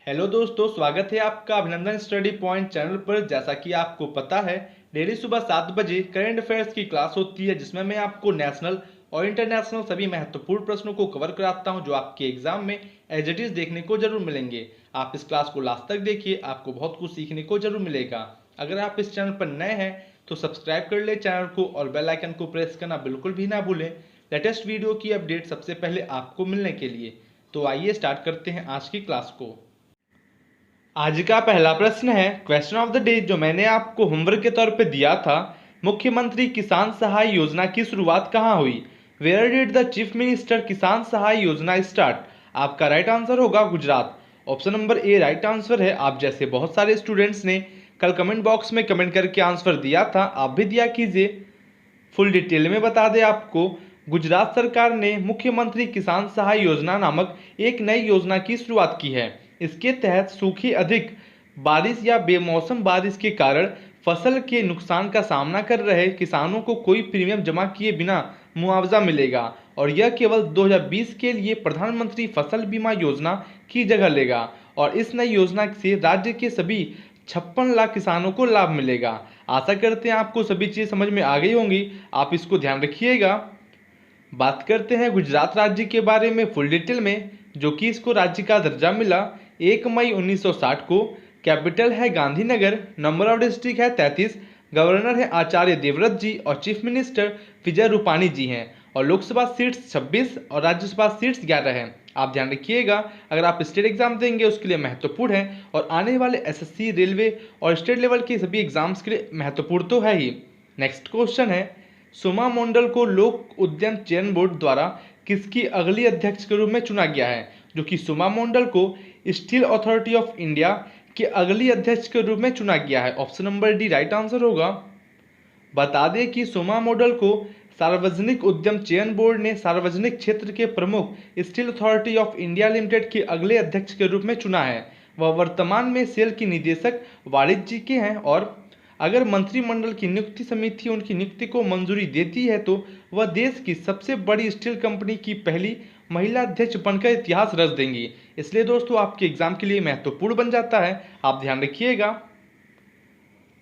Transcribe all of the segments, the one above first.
Hello दोस्तों, स्वागत है आपका अभिनंदन स्टडी पॉइंट चैनल पर। जैसा कि आपको पता है, डेली सुबह 7 बजे करंट अफेयर्स की क्लास होती है, जिसमें मैं आपको नेशनल और इंटरनेशनल सभी महत्वपूर्ण प्रश्नों को कवर कराता हूं, जो आपके एग्जाम में एज इट इज देखने को जरूर मिलेंगे। आप इस क्लास को लास्ट तक देखिए, आपको बहुत कुछ सीखने को जरूर मिलेगा। अगर आप इस चैनल पर नए हैं तो सब्सक्राइब कर ले चैनल को और बेल आइकन को प्रेस करना बिल्कुल भी ना भूलें, लेटेस्ट वीडियो की अपडेट सबसे पहले आपको मिलने के लिए। तो आइए स्टार्ट करते हैं आज की क्लास को। आज का पहला प्रश्न है क्वेश्चन ऑफ द डे, जो मैंने आपको होमवर्क के तौर पे दिया था। मुख्यमंत्री किसान सहाय योजना की शुरुआत कहाँ हुई? Where did the chief minister Kisan Sahay Yojana start? आपका राइट आंसर होगा Gujarat. Option number A right answer है। आप जैसे बहुत सारे स्टूडेंट्स ने कल कमेंट बॉक्स में कमेंट करके आंसर दिया था, आप भी दिया कीजिए। फुल डिटेल में बता दें आपको, गुजरात सरकार ने मुख्यमंत्री किसान सहाय योजना नामक एक नई योजना की शुरुआत की है। इसके तहत सूखी, अधिक बारिश या बेमौसम बारिश के कारण फसल के नुकसान का सामना कर रहे किसानों को कोई प्रीमियम जमा किए बिना मुआवजा मिलेगा, और यह केवल 2020 के लिए प्रधानमंत्री फसल बीमा योजना की जगह लेगा। और इस नई योजना से राज्य के सभी 56 लाख किसानों को लाभ मिलेगा। आशा करते हैं आपको सभी चीज़ समझ में आ गई होंगी, आप इसको ध्यान रखिएगा। बात करते हैं गुजरात राज्य के बारे में फुल डिटेल में, जो कि इसको राज्य का दर्जा मिला 1 मई 1960 को। कैपिटल है गांधीनगर, नंबर ऑफ डिस्ट्रिक्ट है 33, गवर्नर है आचार्य देवव्रत जी और चीफ मिनिस्टर विजय रूपाणी जी हैं। और लोकसभा सीट्स 26 और राज्यसभा सीट्स 11 हैं। आप ध्यान रखिएगा, अगर आप स्टेट एग्जाम देंगे उसके लिए महत्वपूर्ण है, और आने वाले एसएससी, रेलवे और स्टेट लेवल के सभी एग्जाम्स के लिए महत्वपूर्ण तो है ही। नेक्स्ट क्वेश्चन है, सोमा मंडल को लोक उद्यान चयन बोर्ड द्वारा किसकी अगली अध्यक्ष के रूप में चुना गया है? जो कि सोमा मंडल को स्टील अथॉरिटी ऑफ इंडिया के अगली अध्यक्ष के रूप में चुना गया है। Option number D right answer होगा। बता दें कि सोमा मॉडल को सार्वजनिक उद्यम चयन बोर्ड ने सार्वजनिक क्षेत्र के प्रमुख steel authority of India limited के अगले अध्यक्ष के रूप में चुना है। वह वर्तमान में सेल की निदेशक वाणिज्य के हैं, और अगर मंत्रिमंडल की नियुक्ति समिति उनकी नियुक्ति को मंजूरी देती है तो वह देश की सबसे बड़ी स्टील कंपनी की पहली महिला अध्यक्ष बनकर इतिहास रच देंगी। इसलिए दोस्तों आपके एग्जाम के लिए महत्वपूर्ण बन जाता है, आप ध्यान रखिएगा।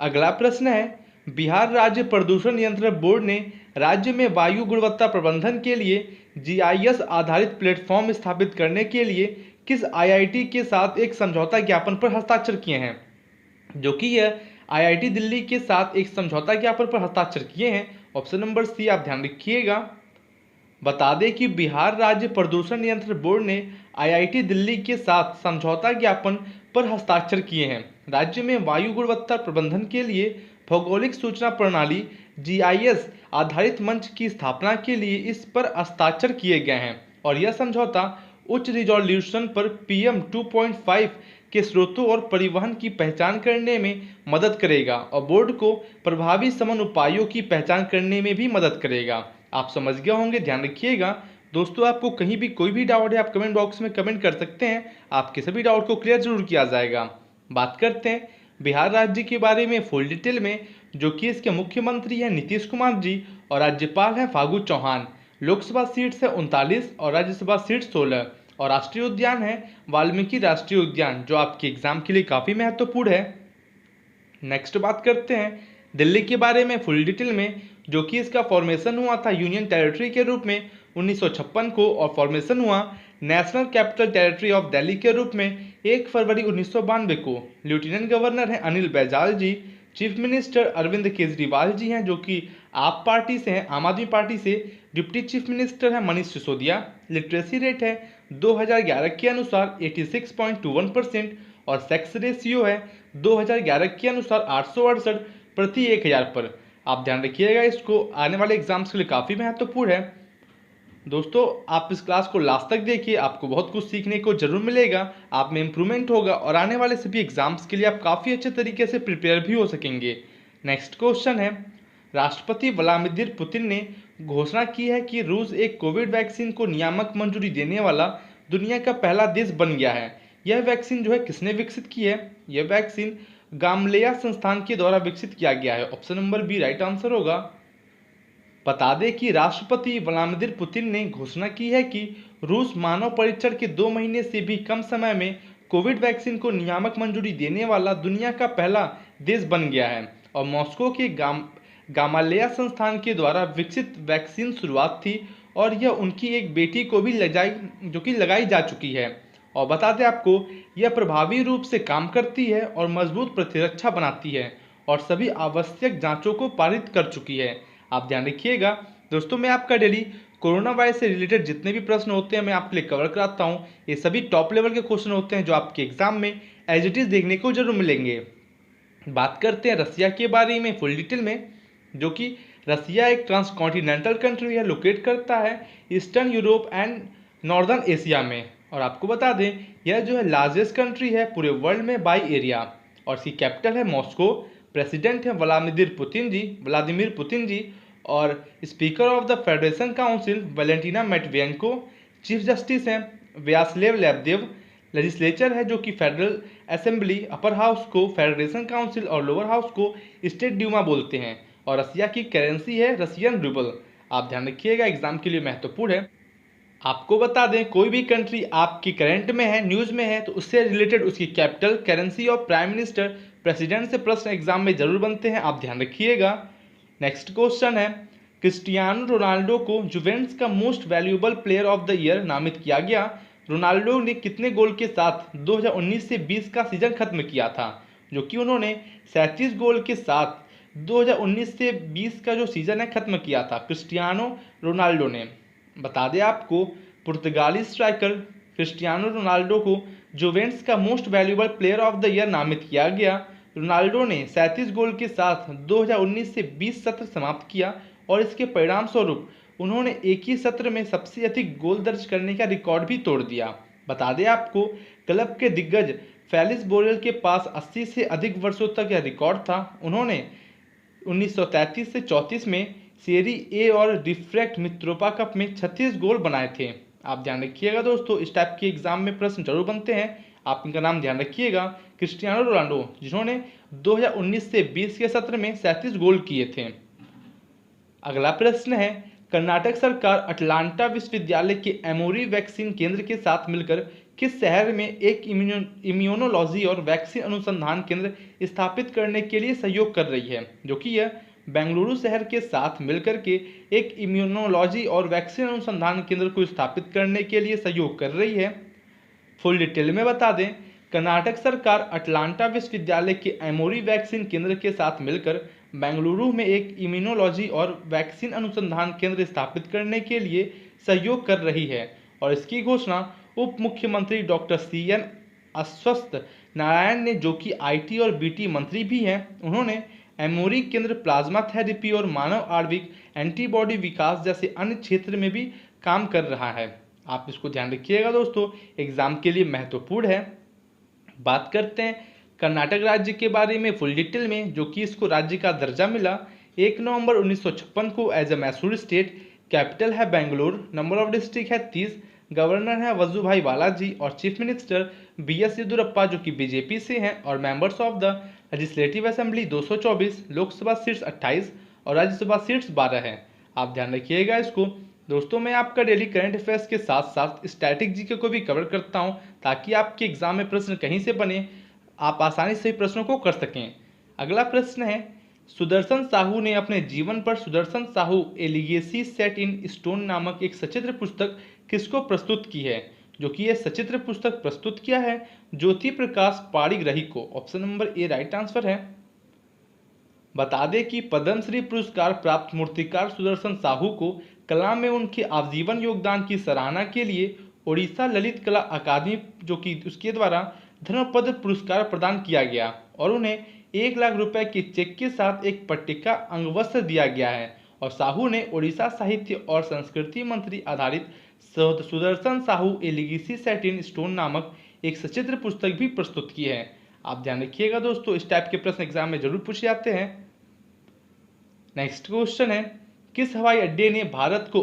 अगला प्रश्न है, बिहार राज्य प्रदूषण नियंत्रण बोर्ड ने राज्य में वायु गुणवत्ता प्रबंधन के लिए जीआईएस आधारित प्लेटफॉर्म स्थापित करने के लिए किस आईआईटी के साथ एक समझौता ज्ञापन पर हस्ताक्षर किए हैं? जो कि यह आईआईटी दिल्ली के साथ एक समझौता ज्ञापन पर हस्ताक्षर किए हैं। ऑप्शन नंबर सी आप ध्यान रखिएगा। बता दें कि बिहार राज्य प्रदूषण नियंत्रण बोर्ड ने आईआईटी दिल्ली के साथ समझौता ज्ञापन पर हस्ताक्षर किए हैं। राज्य में वायु गुणवत्ता प्रबंधन के लिए भौगोलिक सूचना प्रणाली जीआईएस आधारित मंच की स्थापना के लिए इस पर हस्ताक्षर किए गए हैं, और यह समझौता उच्च रिजोल्यूशन पर पीएम 2.5 के स्रोतों और परिवहन की पहचान करने में मदद करेगा, और बोर्ड को प्रभावी समन उपायों की पहचान करने में भी मदद करेगा। आप समझ गए होंगे, ध्यान रखिएगा। दोस्तों आपको कहीं भी कोई भी डाउट है आप कमेंट बॉक्स में कमेंट कर सकते हैं, आपके सभी डाउट को क्लियर जरूर किया जाएगा। बात करते हैं बिहार राज्य के बारे में फुल डिटेल में, जो कि इसके मुख्यमंत्री हैं नीतीश कुमार जी और राज्यपाल हैं फागू चौहान। लोकसभा सीट्स है 39 और राज्यसभा सीट 16, और राष्ट्रीय उद्यान है वाल्मीकि राष्ट्रीय उद्यान, जो आपके एग्जाम के लिए काफ़ी महत्वपूर्ण है। नेक्स्ट बात करते हैं दिल्ली के बारे में फुल डिटेल में, जो कि इसका फॉर्मेशन हुआ था यूनियन टेरिटरी के रूप में 1956 को, और फॉर्मेशन हुआ national capital territory of Delhi के रूप में 1 फरवरी 1992 को। लेफ्टिनेंट गवर्नर हैं अनिल बैजल जी, चीफ मिनिस्टर अरविंद केजरीवाल जी हैं, जो कि आप पार्टी से हैं, आम आदमी पार्टी से। डिप्टी चीफ मिनिस्टर हैं मनीष सिसोदिया। लिटरेसी रेट है 2011 के अनुसार 86.21%, और सेक्स रेशियो है 2011 के अनुसार 868 प्रति 1000 पर। आप ध्यान रखिएगा, इसको आने वाले एग्जाम्स के लिए काफ़ी महत्वपूर्ण है। दोस्तों आप इस क्लास को लास्ट तक देखिए, आपको बहुत कुछ सीखने को जरूर मिलेगा, आप में इम्प्रूवमेंट होगा, और आने वाले सभी एग्जाम्स के लिए आप काफ़ी अच्छे तरीके से प्रिपेयर भी हो सकेंगे। नेक्स्ट क्वेश्चन है, राष्ट्रपति व्लादिमीर पुतिन ने घोषणा की है कि रूस एक कोविड वैक्सीन को नियामक मंजूरी देने वाला दुनिया का पहला देश बन गया है। यह वैक्सीन जो है किसने विकसित की है? यह वैक्सीन गामलेया संस्थान के द्वारा विकसित किया गया है। Option number B right answer होगा। बता दें कि राष्ट्रपति व्लादिमीर पुतिन ने घोषणा की है कि रूस मानव परीक्षण के 2 महीने से भी कम समय में कोविड वैक्सीन को नियामक मंजूरी देने वाला दुनिया का पहला देश बन गया है और मॉस्को के गामालेया संस्थान के द्वारा विकसित वैक्सीन शुरुआत थी और यह उनकी एक बेटी को भी लगाई जा चुकी है। और बता दें आपको, यह प्रभावी रूप से काम करती है और मजबूत प्रतिरक्षा बनाती है और सभी आवश्यक जांचों को पारित कर चुकी है। आप ध्यान रखिएगा दोस्तों, मैं आपका डेली कोरोना वायरस से रिलेटेड जितने भी प्रश्न होते हैं मैं आपके लिए कवर कराता हूँ। ये सभी टॉप लेवल के क्वेश्चन होते हैं जो आपके एग्जाम में एज इट इज देखने को जरूर मिलेंगे। बात करते हैं रसिया के बारे में फुल डिटेल में, जो कि रसिया एक ट्रांसकॉन्टिनेंटल कंट्री है, लोकेट करता है eastern Europe and northern Asia में। और आपको बता दें, यह जो है लार्जेस्ट कंट्री है पूरे वर्ल्ड में बाई एरिया और इसकी कैपिटल है मॉस्को। प्रेसिडेंट है व्लादिमीर पुतिन जी और speaker of the federation council Valentina Matviyenko. Chief justice हैं व्यासलेव लेबदेव। लेजिस्लेचर है जो कि फेडरल असेंबली, अपर हाउस को फेडरेशन काउंसिल और लोअर हाउस को स्टेट ड्यूमा बोलते हैं। और रसिया की करेंसी है रसियन रूबल। आप ध्यान रखिएगा, एग्जाम के लिए महत्वपूर्ण है। आपको बता दें, कोई भी कंट्री आपकी करंट में है, न्यूज़ में है, तो उससे रिलेटेड उसकी कैपिटल, करेंसी और प्राइम मिनिस्टर, प्रेसिडेंट से प्रश्न एग्जाम में जरूर बनते हैं। आप ध्यान रखिएगा। नेक्स्ट क्वेश्चन है, क्रिस्टियानो रोनाल्डो को जुवेंटस का most valuable player of the year नामित किया गया। रोनाल्डो ने कितने गोल के साथ 2019 से 20 का सीजन खत्म किया था? जो कि उन्होंने 37 गोल के साथ 2019 से 20 का जो सीजन है खत्म किया था क्रिस्टियानो रोनाल्डो ने। बता दें आपको, पुर्तगाली स्ट्राइकर क्रिस्टियानो रोनाल्डो को जुवेंटस का most valuable player of the year नामित किया गया। रोनाल्डो ने 37 गोल के साथ 2019 से 20 सत्र समाप्त किया और इसके परिणाम स्वरूप उन्होंने एक ही सत्र में सबसे अधिक गोल दर्ज करने का रिकॉर्ड भी तोड़ दिया। बता दें आपको, क्लब के दिग्गज फेलिक्स बोरेल के पास 80 से अधिक वर्षों तक यह रिकॉर्ड था। उन्होंने 1933 से 34 में सेरी ए और डिफ्रेक्ट मित्रोपा कप में 36 गोल बनाए थे। आप ध्यान रखिएगा दोस्तों, इस टाइप के एग्जाम में प्रश्न जरूर बनते हैं। आप इनका नाम ध्यान रखिएगा, क्रिस्टियानो रोनाल्डो, जिन्होंने 2019 से 20 के सत्र में 37 गोल किए थे। अगला प्रश्न है, कर्नाटक सरकार अटलांटा विश्वविद्यालय के एमोरी वैक्सीन केंद्र के साथ मिलकर किस शहर में एक इम्यूनोलॉजी और वैक्सीन अनुसंधान केंद्र स्थापित करने के लिए सहयोग कर रही है? जो कि यह बेंगलुरु शहर के साथ मिलकर के एक इम्यूनोलॉजी और वैक्सीन अनुसंधान केंद्र को स्थापित करने के लिए सहयोग कर रही है। फुल डिटेल में बता दें, कर्नाटक सरकार अटलांटा विश्वविद्यालय के एमोरी वैक्सीन केंद्र के साथ मिलकर बेंगलुरु में एक इम्यूनोलॉजी और वैक्सीन अनुसंधान केंद्र स्थापित करने के लिए सहयोग कर रही है। और इसकी घोषणा उप मुख्यमंत्री डॉक्टर CN अश्वत्थ नारायण ने, जो कि IT और BT मंत्री भी हैं, उन्होंने एमोरी केंद्र प्लाज्मा थेरेपी और मानव आणविक एंटीबॉडी विकास जैसे अन्य क्षेत्र में भी काम कर रहा है। आप इसको ध्यान रखिएगा दोस्तों, एग्जाम के लिए महत्वपूर्ण है। बात करते हैं कर्नाटक राज्य के बारे में फुल डिटेल में, जो कि इसको राज्य का दर्जा मिला 1 नवंबर 1956 को as a Mysore state. Capital है बेंगलोर। नंबर ऑफ डिस्ट्रिक्ट है 30। गवर्नर है वजुभाई वाला जी और चीफ मिनिस्टर BS येदियुरप्पा, जो कि BJP से हैं। और members of the legislative assembly 224, Lok Sabha seats 28 और राज्यसभा सीट्स 12 है। आप ध्यान रखिएगा इसको दोस्तों। मैं आपका डेली करंट अफेयर्स के साथ साथ स्टैटिक जीके को भी कवर करता हूं, ताकि आपके एग्जाम में प्रश्न कहीं से बने, आप आसानी से प्रश्नों को कर सकें। अगला प्रश्न है, सुदर्शन साहू ने अपने जीवन पर सुदर्शन साहू ए लीगेसी सेट इन स्टोन नामक एक सचित्र पुस्तक किसको प्रस्तुत की है? जो कि यह सचित्र पुस्तक प्रस्तुत किया है ज्योति प्रकाश पाणिग्राही को। Option number A right answer है। बता दें कि पद्मश्री पुरस्कार प्राप्त मूर्तिकार सुदर्शन साहू को कला में उनके आजीवन योगदान की सराहना के लिए ओडिशा ललित कला अकादमी, जो कि उसके द्वारा धर्मपद पुरस्कार प्रदान किया गया और उन्हें 1 लाख रुपए के चेक के साथ एक पट्टिका अंगवस्त्र दिया गया है। और साहू ने ओडिशा साहित्य और संस्कृति मंत्री आधारित सुदर्शन साहू ए लीगेसी सेट इन स्टोन नामक एक सचित्र पुस्तक भी प्रस्तुत की है। आप ध्यान रखिएगा दोस्तों, इस टाइप के प्रश्न एग्जाम में जरूर पूछे जाते हैं। नेक्स्ट क्वेश्चन है, किस हवाई अड्डे ने भारत को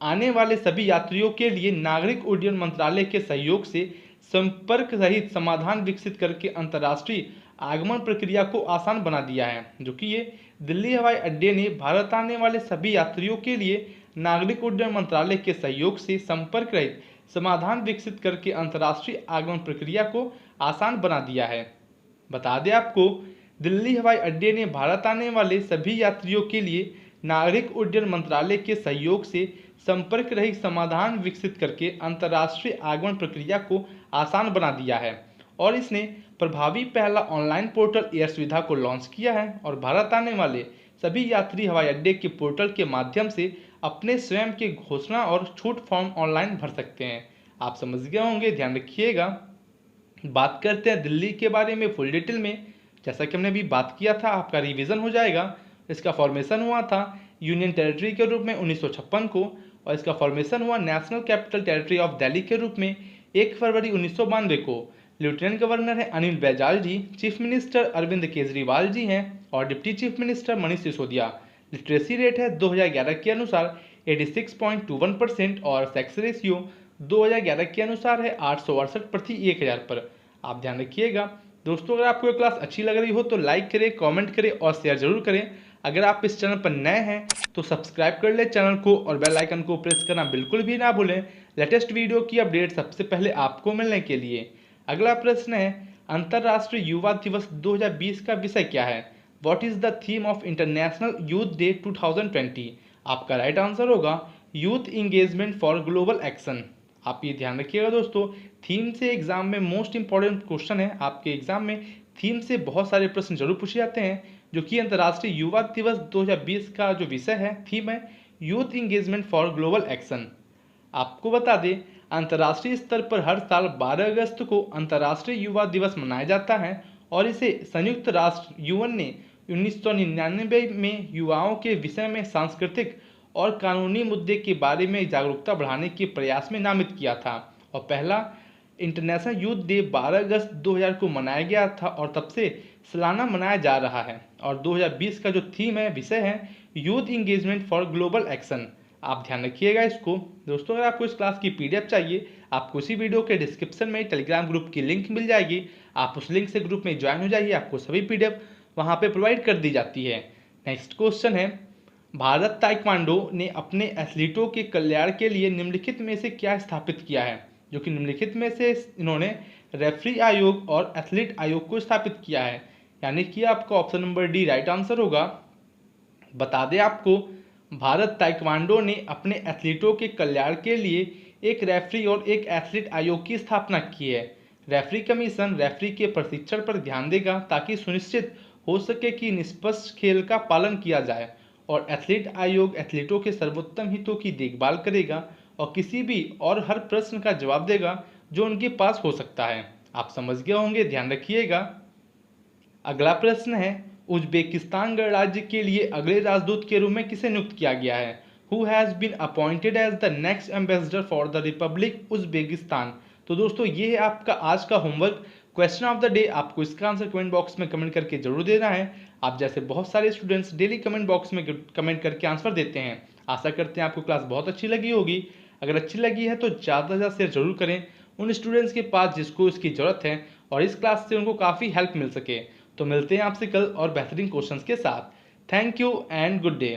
आने वाले सभी यात्रियों के लिए नागरिक उड्डयन मंत्रालय के सहयोग से संपर्क रहित समाधान विकसित करके अंतर्राष्ट्रीय आगमन प्रक्रिया को आसान बना दिया है? जो कि ये दिल्ली हवाई अड्डे ने भारत आने वाले सभी यात्रियों के लिए नागरिक उड्डयन मंत्रालय के सहयोग से संपर्क रहित समाधान विकसित करके अंतर्राष्ट्रीय आगमन प्रक्रिया को आसान बना दिया है। बता दें आपको, दिल्ली हवाई अड्डे ने भारत आने वाले सभी यात्रियों के लिए नागरिक उड्डयन मंत्रालय के सहयोग से संपर्क रहित समाधान विकसित करके अंतर्राष्ट्रीय आगमन प्रक्रिया को आसान बना दिया है और इसने प्रभावी पहला ऑनलाइन पोर्टल एयर सुविधा को लॉन्च किया है और भारत आने वाले सभी यात्री हवाई अड्डे के पोर्टल के माध्यम से अपने स्वयं के घोषणा और छूट फॉर्म ऑनलाइन भर सकते हैं। आप समझ गए होंगे, ध्यान रखिएगा। बात करते हैं दिल्ली के बारे में फुल डिटेल में। जैसा कि हमने अभी बात किया था, आपका रिवीजन हो जाएगा। इसका फॉर्मेशन हुआ था यूनियन टेरिटरी के रूप में 1956 को और इसका फॉर्मेशन हुआ national capital territory of Delhi के रूप में 1 फरवरी 1992 को। लेफ्टिनेंट गवर्नर है अनिल बैजल जी, चीफ मिनिस्टर अरविंद केजरीवाल जी हैं और deputy chief minister Manish Sisodia. Literacy rate है 2011 के अनुसार 86.21% और सेक्स रेशियो 2011 के अनुसार है 868 प्रति 1000 पर। आप ध्यान रखिएगा। दोस्तों, अगर आपको ये क्लास अच्छी लग रही हो तो लाइक करें, कमेंट करें और शेयर जरूर करें। अगर आप इस चैनल पर नए हैं तो सब्सक्राइब कर ले चैनल को और बेल आइकन को प्रेस करना बिल्कुल भी ना भूलें लेटेस्ट वीडियो की अपडेट सबसे पहले आपको मिलने के लिए। अगला प्रश्न है, अंतर्राष्ट्रीय युवा दिवस 2020 का विषय क्या है? What is the theme of international youth day 2020? आपका राइट आंसर होगा youth engagement for global action. आप ये ध्यान रखिएगा दोस्तों, थीम से एग्जाम में मोस्ट इंपॉर्टेंट क्वेश्चन है। आपके एग्जाम में थीम से बहुत सारे प्रश्न जरूर पूछे जाते हैं, जो कि अंतर्राष्ट्रीय युवा दिवस 2020 का जो विषय है, थीम है youth engagement for global action. आपको बता दें, अंतर्राष्ट्रीय स्तर पर हर साल 12 अगस्त को अंतर्राष्ट्रीय युवा दिवस मनाया जाता है और इसे संयुक्त राष्ट्र यूएन ने 1999 में युवाओं के विषय में सांस्कृतिक और कानूनी मुद्दे के बारे में जागरूकता बढ़ाने के प्रयास में नामित किया था और पहला इंटरनेशनल यूथ डे 12 अगस्त 2000 को मनाया गया था और तब से सालाना मनाया जा रहा है। और 2020 का जो थीम है, विषय है youth engagement for global action. आप ध्यान रखिएगा इसको। दोस्तों, अगर आपको इस क्लास की पीडीएफ चाहिए, आपको इसी वीडियो के डिस्क्रिप्शन में टेलीग्राम ग्रुप की लिंक मिल जाएगी। आप उस लिंक से ग्रुप में ज्वाइन हो जाइए, आपको सभी पीडीएफ वहाँ पे प्रोवाइड कर दी जाती है। नेक्स्ट क्वेश्चन है, भारत ताइक्वांडो ने अपने एथलीटों के कल्याण के लिए निम्नलिखित में से क्या स्थापित किया है? जो कि निम्नलिखित में से इन्होंने रेफरी आयोग और एथलीट आयोग को स्थापित किया है, यानी कि आपका option number D right answer होगा। बता दें आपको, भारत ताइक्वांडो ने अपने एथलीटों के कल्याण के लिए एक रेफरी और एक एथलीट आयोग की स्थापना की है। रेफरी कमीशन रेफरी के प्रशिक्षण पर ध्यान देगा ताकि सुनिश्चित हो सके कि निष्पक्ष खेल का पालन किया जाए और एथलीट आयोग एथलीटों के सर्वोत्तम हितों की देखभाल करेगा और किसी भी और हर प्रश्न का जवाब देगा जो उनके पास हो सकता है। आप समझ गए होंगे, ध्यान रखिएगा। अगला प्रश्न है, उज्बेकिस्तान गणराज्य के लिए अगले राजदूत के रूप में किसे नियुक्त किया गया है? Who has been appointed as the next ambassador for the republic Uzbekistan? तो दोस्तों, ये है आपका आज का homework question of the day. आपको इसका आंसर कमेंट बॉक्स में कमेंट करके जरूर देना है। आप जैसे बहुत सारे स्टूडेंट्स डेली कमेंट बॉक्स में कमेंट करके आंसर देते हैं। आशा करते हैं आपको क्लास बहुत अच्छी लगी होगी। अगर अच्छी लगी है तो ज़्यादा से ज़्यादा शेयर जरूर करें उन स्टूडेंट्स के पास जिसको इसकी ज़रूरत है और इस क्लास से उनको काफ़ी हेल्प मिल सके। तो मिलते हैं आपसे कल और बेहतरीन क्वेश्चंस के साथ। Thank you and good day.